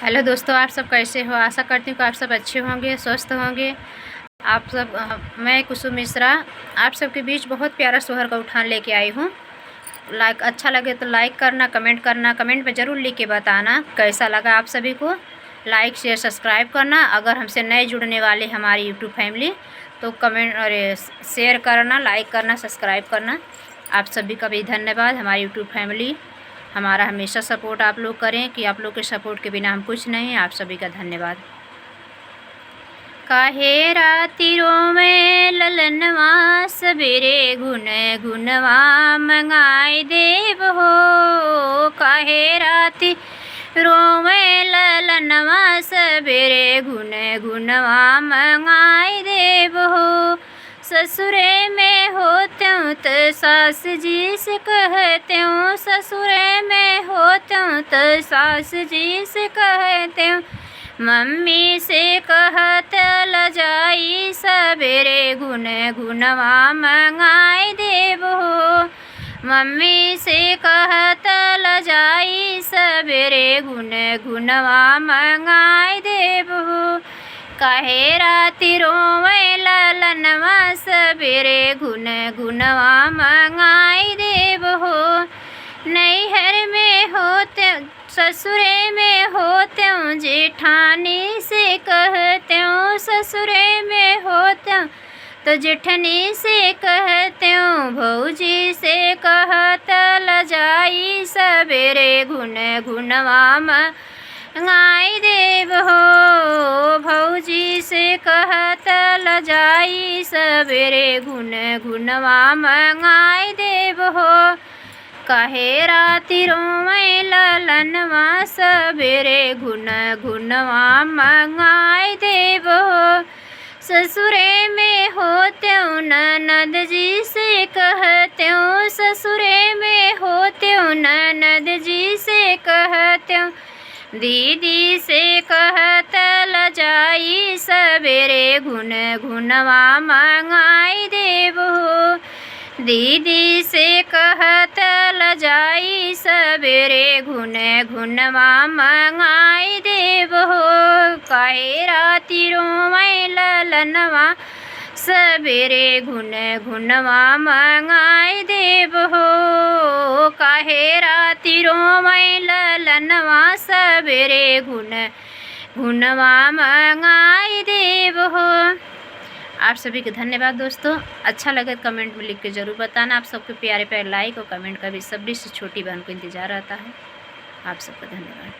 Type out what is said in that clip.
Hello दोस्तों, आप सब कैसे हो। आशा करती हूँ कि आप सब अच्छे होंगे, स्वस्थ होंगे। आप सब मैं कुसुम मिश्रा आप सबके बीच बहुत प्यारा सोहर का उठान लेके आई हूँ। अच्छा लगे तो लाइक करना, कमेंट में ज़रूर लिख के बताना कैसा लगा आप सभी को। लाइक शेयर सब्सक्राइब करना। अगर हमसे नए जुड़ने वाले हमारी यूट्यूब फैमिली तो कमेंट और शेयर करना, लाइक करना, सब्सक्राइब करना। आप सभी का भी धन्यवाद। हमारी यूट्यूब फैमिली हमारा हमेशा सपोर्ट आप लोग करें कि आप लोग के सपोर्ट के बिना हम कुछ नहीं। आप सभी का धन्यवाद। काहे राति रोवे ललनवा, सबेरे गुन गुनवा मंगाई देव हो। काहे राति रोवे ललनवा, सबेरे गुन गुनवा मंगाई देव हो। ससुरे में होत्यूँ त सास जी से कहत्यूँ, ससुरे में होत्यूँ त सास जी से कहत्यूँ। मम्मी से कहत लजाई, सबेरे गुन गुनवा मंगाई देव हो। मम्मी से कहत लजाई, सबेरे गुन गुनवा मंगाई देव हो। काहे राति रोवे ललनवा, सबेरे गुन गुनवा मंगाई देव हो। नैहर में होते ससुरे में होत्यूँ, जेठानी से कहत्यूँ, ससुरे में होत्यूँ तो जेठनी से कहत्यूँ। भौजी से कहत लजाई, सबेरे गुन गुनवा मंगाई देव हो। भौजी से कहत लजाई, सबेरे गुन गुनवा मंगाई देव हो। काहे राति रोवे ललनवा, सबेरे गुन गुनवा मंगाई देव हो। ससुरे में होत्यूँ ननद जी से कहत्यूँ, ससुरे में होत्यूँ ननद जी से कहत्यूँ। दीदी से कहत लजाई, सबेरे गुन गुनवा मंगाई देव हो। दीदी से कहत लजाई, सबेरे गुन गुनवा मंगाई देव हो। काहे राति रोवे ललनवा, सबेरे गुन गुनवा मंगाई देव हो। काहे राति रोवे ललनवा, सबेरे गुन गुनवा मंगाई देव हो। आप सभी को धन्यवाद दोस्तों। अच्छा लगे कमेंट में लिख के ज़रूर बताना। आप सबके प्यारे प्यारे लाइक और कमेंट का भी सभी से छोटी बहन को इंतज़ार रहता है। आप सबका धन्यवाद।